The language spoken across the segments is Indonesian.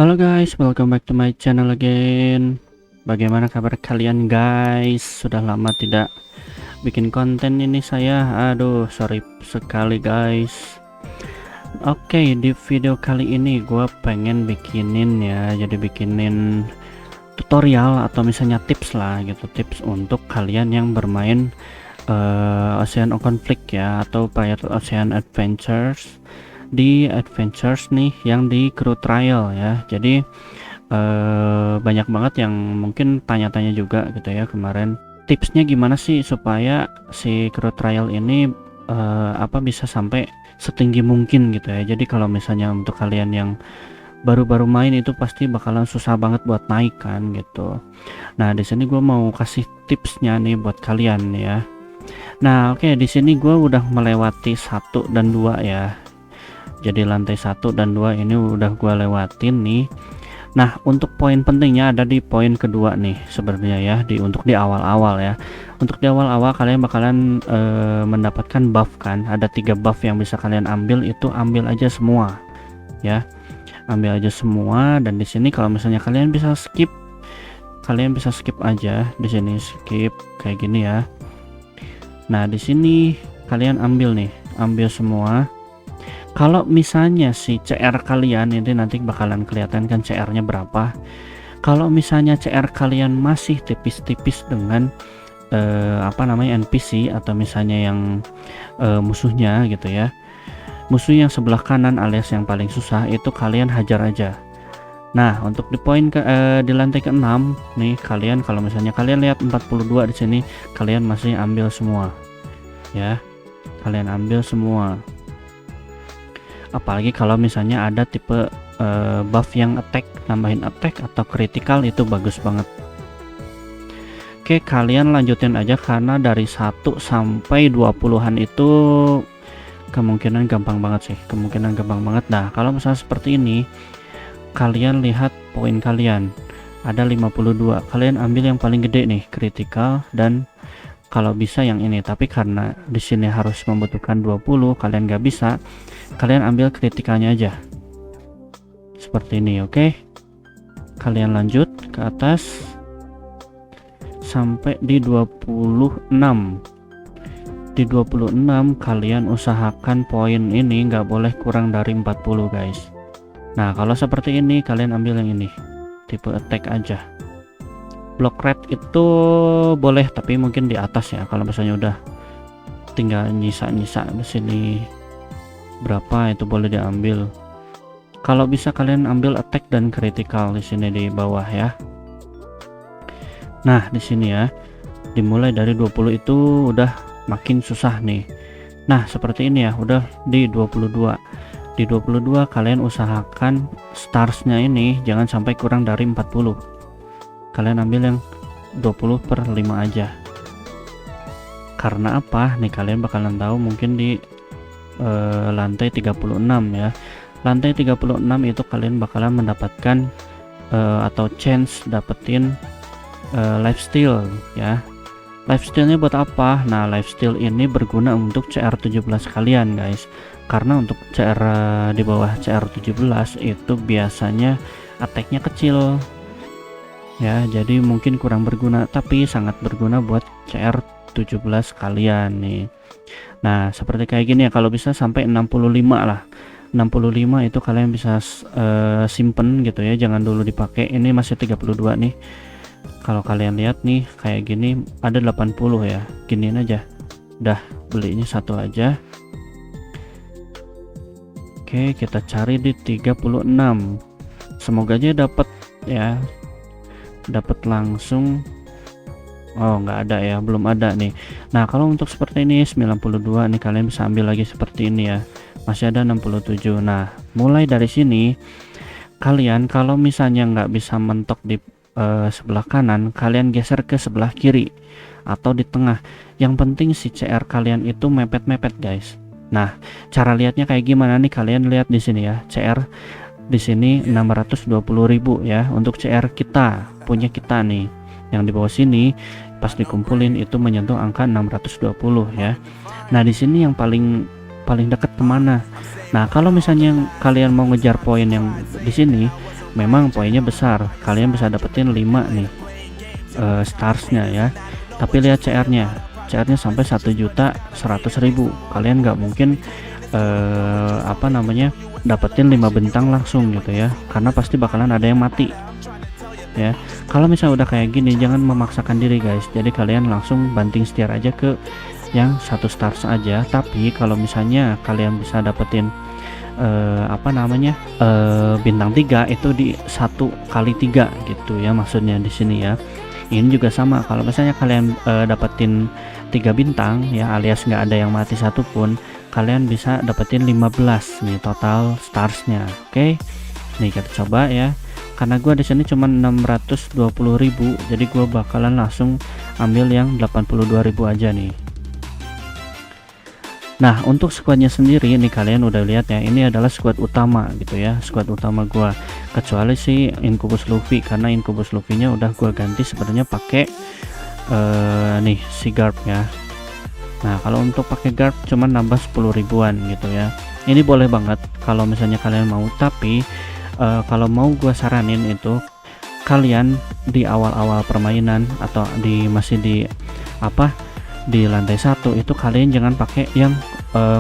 Halo guys, welcome back to my channel again. Bagaimana kabar kalian guys? Sudah lama tidak bikin konten ini saya. Aduh, sorry sekali guys. Oke, di video kali ini gue pengen bikinin ya, jadi bikinin tutorial atau misalnya tips lah gitu, tips untuk kalian yang bermain Ocean of Conflict ya, atau Pirate Ocean Adventures di Adventures nih yang di Crew Trial ya. Jadi banyak banget yang mungkin tanya-tanya juga gitu ya kemarin, tipsnya gimana sih supaya si Crew Trial ini bisa sampai setinggi mungkin gitu ya. Jadi kalau misalnya untuk kalian yang baru-baru main itu pasti bakalan susah banget buat naik kan gitu. Nah di sini gue mau kasih tipsnya nih buat kalian ya. Nah oke, di sini gue udah melewati 1 dan 2 ya. Jadi lantai 1 dan 2 ini udah gue lewatin nih. Nah untuk poin pentingnya ada di poin kedua nih sebenarnya ya, untuk di awal-awal ya. Untuk di awal-awal kalian bakalan mendapatkan buff kan, ada 3 buff yang bisa kalian ambil, itu ambil aja semua ya, ambil aja semua. Dan di sini kalau misalnya kalian bisa skip, kalian bisa skip aja di sini, skip kayak gini ya. Nah di sini kalian ambil nih, ambil semua. Kalau misalnya si CR kalian ini nanti bakalan kelihatan kan CR-nya berapa. Kalau misalnya CR kalian masih tipis-tipis dengan NPC atau misalnya yang musuhnya gitu ya, musuh yang sebelah kanan alias yang paling susah, itu kalian hajar aja. Nah untuk di poin di lantai ke-6 nih, kalian kalau misalnya kalian lihat 42 di sini, kalian masih ambil semua ya, kalian ambil semua. Apalagi kalau misalnya ada tipe buff yang attack, nambahin attack atau critical, itu bagus banget. Oke, kalian lanjutin aja karena dari 1 sampai 20-an itu kemungkinan gampang banget sih, kemungkinan gampang banget. Nah kalau misalnya seperti ini, kalian lihat poin kalian ada 52, kalian ambil yang paling gede nih, critical, dan kalau bisa yang ini. Tapi karena di sini harus membutuhkan 20, kalian nggak bisa, kalian ambil kritikalnya aja seperti ini. Oke, kalian lanjut ke atas sampai di 26. Di 26 kalian usahakan poin ini nggak boleh kurang dari 40 guys. Nah kalau seperti ini kalian ambil yang ini, tipe attack aja. Block rate itu boleh tapi mungkin di atas ya, kalau misalnya udah tinggal nyisa-nyisa di sini berapa itu boleh diambil. Kalau bisa kalian ambil attack dan critical di sini di bawah ya. Nah di sini ya, dimulai dari 20 itu udah makin susah nih. Nah seperti ini ya, udah di 22. Di 22 kalian usahakan starsnya ini jangan sampai kurang dari 40. Kalian ambil yang 20/5 aja. Karena apa nih, kalian bakalan tahu mungkin di lantai 36 ya. Lantai 36 itu kalian bakalan mendapatkan atau chance dapetin lifesteal ya. Lifestealnya buat apa? Nah lifesteal ini berguna untuk CR17 kalian guys, karena untuk CR di bawah CR17 itu biasanya attacknya kecil ya, jadi mungkin kurang berguna, tapi sangat berguna buat CR17 kalian nih. Nah seperti kayak gini ya, kalau bisa sampai 65 lah. 65 itu kalian bisa simpen gitu ya, jangan dulu dipakai. Ini masih 32 nih. Kalau kalian lihat nih kayak gini ada 80 ya, giniin aja. Udah, beli ini satu aja. Oke, kita cari di 36. Semoga aja dapat ya, dapat langsung. Oh nggak ada ya, belum ada nih. Nah kalau untuk seperti ini 92 nih, kalian bisa ambil lagi seperti ini ya, masih ada 67. Nah mulai dari sini kalian kalau misalnya nggak bisa mentok di sebelah kanan, kalian geser ke sebelah kiri atau di tengah. Yang penting si CR kalian itu mepet-mepet guys. Nah cara lihatnya kayak gimana nih, kalian lihat di sini ya, CR di sini 620.000 ya untuk CR kita punya kita nih. Yang di bawah sini pas dikumpulin itu menyentuh angka 620 ya. Nah di sini yang paling dekat kemana? Nah kalau misalnya kalian mau ngejar poin yang di sini, memang poinnya besar, kalian bisa dapetin 5 nih starsnya ya. Tapi lihat CR-nya sampai 1.100.000. Kalian nggak mungkin apa namanya dapetin 5 bintang langsung gitu ya, karena pasti bakalan ada yang mati ya. Kalau misalnya udah kayak gini, jangan memaksakan diri guys, jadi kalian langsung banting setir aja ke yang 1 stars aja. Tapi kalau misalnya kalian bisa dapetin apa namanya bintang 3 itu di 1 kali 3 gitu ya, maksudnya di sini ya. Ini juga sama, kalau misalnya kalian dapetin 3 bintang ya, alias nggak ada yang mati satupun, kalian bisa dapetin 15 nih total starsnya. Oke, nih kita coba ya. Karena gua di sini cuma 620.000, jadi gua bakalan langsung ambil yang 82.000 aja nih. Nah, untuk squadnya sendiri ini kalian udah lihat ya, ini adalah squad utama gitu ya, squad utama gua, kecuali si Incubus Luffy, karena Incubus Luffy-nya udah gua ganti sebenarnya pakai nih si Garp ya. Nah, kalau untuk pakai Garp cuma nambah 10 ribuan gitu ya. Ini boleh banget kalau misalnya kalian mau, tapi kalau mau gua saranin itu kalian di awal-awal permainan atau masih di di lantai 1 itu kalian jangan pakai yang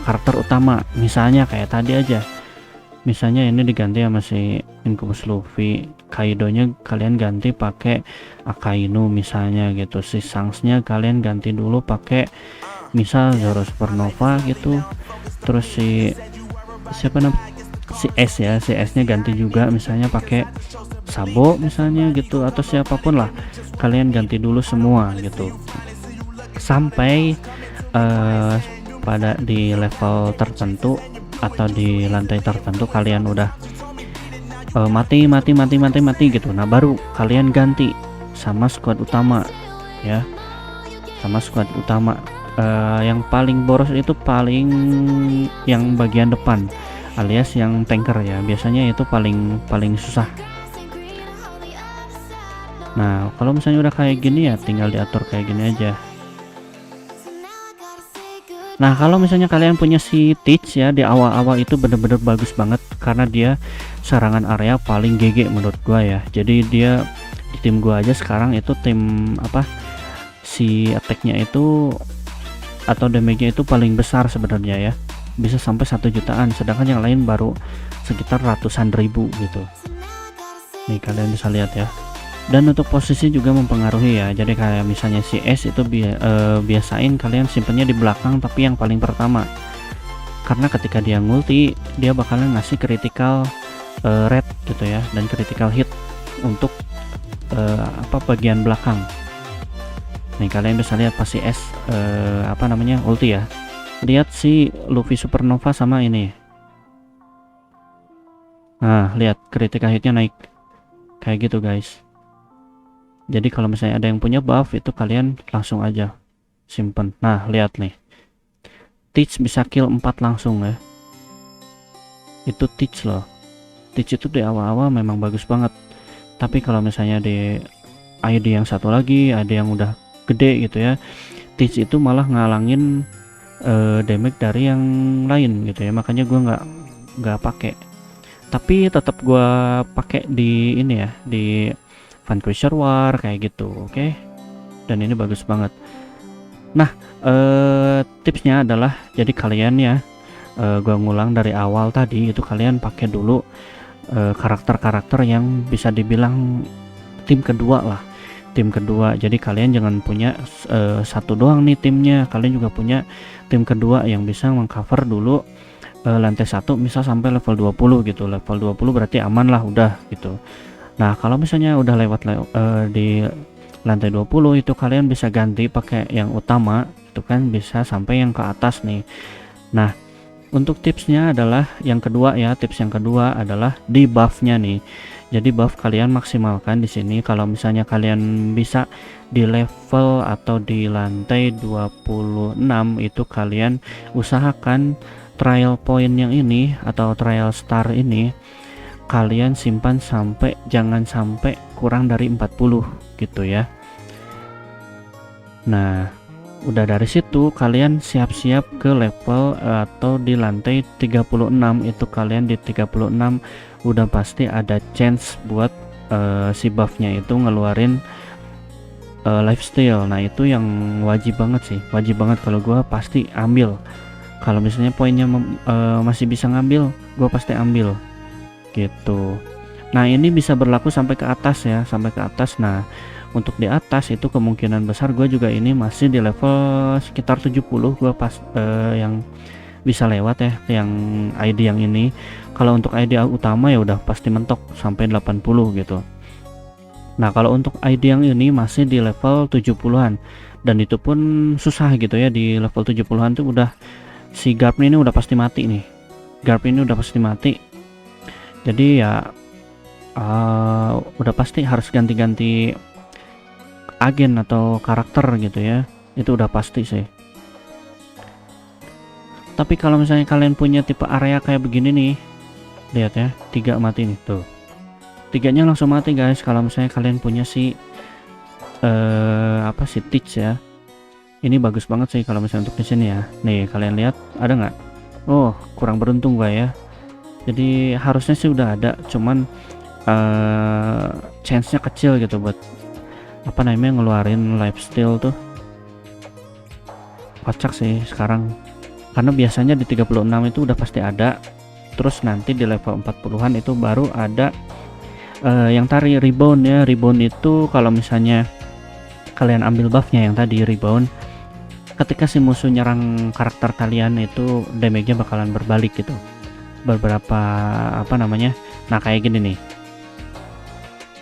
karakter utama. Misalnya kayak tadi aja, misalnya ini diganti sama si Incubus Luffy, Kaido-nya kalian ganti pakai Akainu misalnya gitu, si Shanks-nya kalian ganti dulu pakai misal Zoro Supernova gitu, terus si siapa namanya, si S ya, si S-nya ganti juga misalnya pakai Sabo misalnya gitu, atau siapapun lah, kalian ganti dulu semua gitu sampai pada di level tertentu atau di lantai tertentu kalian udah mati gitu. Nah, baru kalian ganti sama squad utama ya, sama squad utama. Yang paling boros itu paling yang bagian depan, alias yang tanker ya, biasanya itu paling susah. Nah, kalau misalnya udah kayak gini ya tinggal diatur kayak gini aja. Nah, kalau misalnya kalian punya si Teach ya, di awal-awal itu bener-bener bagus banget karena dia serangan area paling GG menurut gua ya. Jadi dia di tim gua aja sekarang itu tim si attack-nya itu atau damage-nya itu paling besar sebenarnya ya, bisa sampai 1 jutaan, sedangkan yang lain baru sekitar ratusan ribu gitu. Nih kalian bisa lihat ya. Dan untuk posisi juga mempengaruhi ya, jadi kayak misalnya si S itu biasain kalian simpennya di belakang tapi yang paling pertama, karena ketika dia ngulti dia bakalan ngasih critical red gitu ya, dan critical hit untuk bagian belakang. Nih kalian bisa lihat pas si S ulti ya, lihat si Luffy Supernova sama ini, nah lihat critical hitnya naik kayak gitu guys. Jadi kalau misalnya ada yang punya buff itu kalian langsung aja simpen. Nah, lihat nih. Teach bisa kill 4 langsung ya. Itu Teach loh. Teach itu di awal-awal memang bagus banget. Tapi kalau misalnya di ID yang satu lagi, ada yang udah gede gitu ya, Teach itu malah ngalangin damage dari yang lain gitu ya. Makanya gua nggak pakai. Tapi tetap gua pakai di ini ya, di Vanquisher War kayak gitu. Oke. Dan ini bagus banget. Nah, tipsnya adalah jadi kalian ya, gua ngulang dari awal tadi, itu kalian pakai dulu karakter-karakter yang bisa dibilang tim kedua lah, tim kedua. Jadi kalian jangan punya satu doang nih timnya, kalian juga punya tim kedua yang bisa mengcover dulu lantai 1 misal sampai level 20 gitu. Level 20 berarti aman lah udah gitu. Nah, kalau misalnya udah lewat di lantai 20 itu kalian bisa ganti pakai yang utama, itu kan bisa sampai yang ke atas nih. Nah, untuk tipsnya adalah yang kedua ya, tips yang kedua adalah di buff-nya nih. Jadi buff kalian maksimalkan di sini. Kalau misalnya kalian bisa di level atau di lantai 26 itu kalian usahakan trial point yang ini atau trial star ini kalian simpan jangan sampai kurang dari 40 gitu ya. Nah, udah dari situ kalian siap-siap ke level atau di lantai 36. Itu kalian di 36 udah pasti ada chance buat si buffnya itu ngeluarin lifesteal. Nah itu yang wajib banget sih, wajib banget. Kalau gua pasti ambil, kalau misalnya poinnya masih bisa ngambil, gua pasti ambil gitu. Nah ini bisa berlaku sampai ke atas ya, sampai ke atas. Nah untuk di atas itu kemungkinan besar gue juga ini masih di level sekitar 70 gue pas yang bisa lewat ya, yang ID yang ini. Kalau untuk ID utama ya udah pasti mentok sampai 80 gitu. Nah kalau untuk ID yang ini masih di level 70-an, dan itu pun susah gitu ya. Di level 70-an tuh udah si Garp ini udah pasti mati nih, Garp ini udah pasti mati. Jadi ya udah pasti harus ganti-ganti agen atau karakter gitu ya, itu udah pasti sih. Tapi kalau misalnya kalian punya tipe area kayak begini nih, lihat ya, 3 mati nih tuh, 3-nya langsung mati guys. Kalau misalnya kalian punya si apa sih Teach ya, ini bagus banget sih kalau misalnya untuk di sini ya. Nih kalian lihat ada nggak? Oh kurang beruntung gua ya, jadi harusnya sih udah ada, cuman chance-nya kecil gitu buat apa namanya ngeluarin lifesteal tuh. Kocak sih sekarang, karena biasanya di 36 itu udah pasti ada, terus nanti di level 40-an itu baru ada yang tadi rebound ya. Rebound itu kalau misalnya kalian ambil buffnya yang tadi rebound, ketika si musuh nyerang karakter kalian itu damage-nya bakalan berbalik gitu, beberapa apa namanya. Nah kayak gini nih,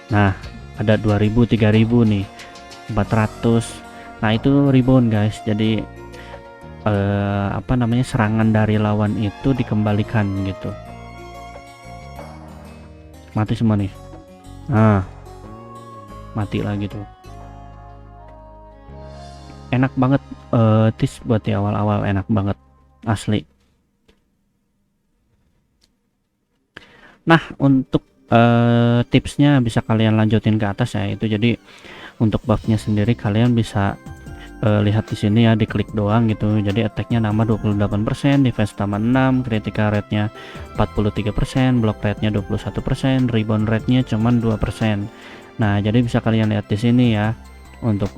nah ada 2000, 3000 nih, 400. Nah itu rebound guys, jadi apa namanya, serangan dari lawan itu dikembalikan gitu. Mati semua nih, nah mati lagi tuh. Enak banget tis buat di awal-awal, enak banget asli. Nah untuk tipsnya bisa kalian lanjutin ke atas ya. Itu jadi untuk buffnya sendiri kalian bisa lihat di sini ya, diklik doang gitu. Jadi attacknya nambah 28%, defense tambah 6, critical rate-nya 43%, block rate-nya 21%, rebound rate-nya cuman 2%. Nah jadi bisa kalian lihat di sini ya untuk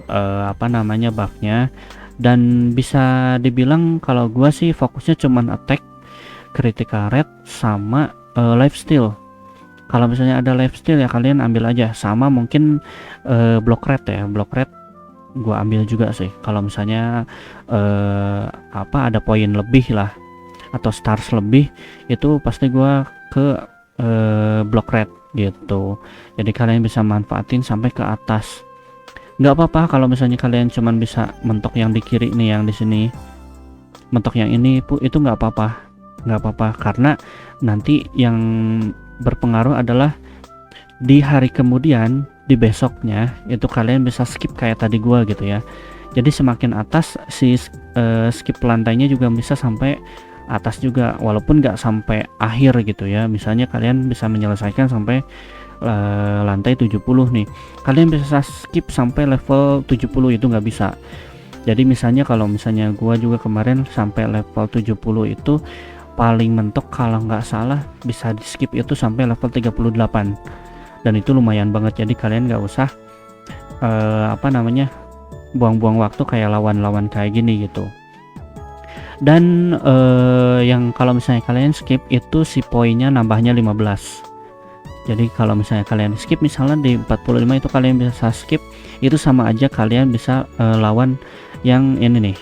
apa namanya buffnya. Dan bisa dibilang kalau gua sih fokusnya cuman attack, critical rate sama lifesteal. Kalau misalnya ada lifesteal ya kalian ambil aja, sama mungkin block rate ya, block rate gua ambil juga sih. Kalau misalnya apa ada poin lebih lah atau stars lebih, itu pasti gua ke block rate gitu. Jadi kalian bisa manfaatin sampai ke atas. Nggak apa-apa kalau misalnya kalian cuman bisa mentok yang di kiri nih, yang di sini, mentok yang ini itu nggak apa-apa, nggak apa-apa, karena nanti yang berpengaruh adalah di hari kemudian, di besoknya itu kalian bisa skip kayak tadi gua gitu ya. Jadi semakin atas si skip lantainya juga bisa sampai atas juga, walaupun nggak sampai akhir gitu ya. Misalnya kalian bisa menyelesaikan sampai lantai 70 nih, kalian bisa skip sampai level 70, itu nggak bisa. Jadi misalnya kalau misalnya gua juga kemarin sampai level 70 itu paling mentok kalau nggak salah bisa di skip itu sampai level 38, dan itu lumayan banget. Jadi kalian nggak usah apa namanya buang-buang waktu kayak lawan-lawan kayak gini gitu. Dan yang kalau misalnya kalian skip itu si poinnya nambahnya 15. Jadi kalau misalnya kalian skip misalnya di 45 itu kalian bisa skip, itu sama aja kalian bisa lawan yang ini nih,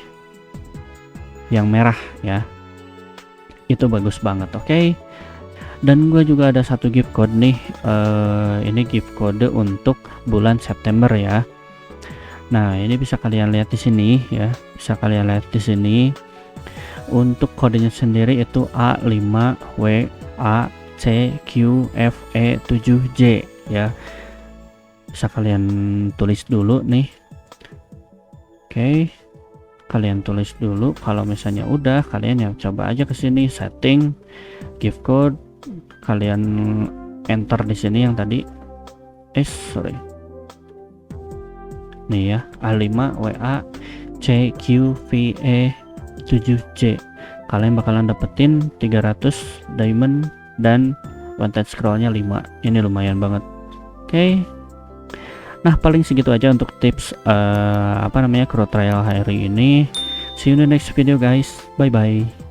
yang merah ya. Itu bagus banget. Oke. Dan gue juga ada satu gift code nih, ini gift code untuk bulan September ya. Nah ini bisa kalian lihat di sini ya, bisa kalian lihat di sini. Untuk kodenya sendiri itu A5WACQFE7J ya, bisa kalian tulis dulu nih. Oke, kalian tulis dulu. Kalau misalnya udah, kalian ya coba aja ke sini setting gift code, kalian enter di sini yang tadi nih ya, A5WA CQVE7J. Kalian bakalan dapetin 300 diamond dan one time scrollnya 5. Ini lumayan banget. Oke. Nah, paling segitu aja untuk tips Crow Trial hari ini. See you in the next video guys. Bye bye.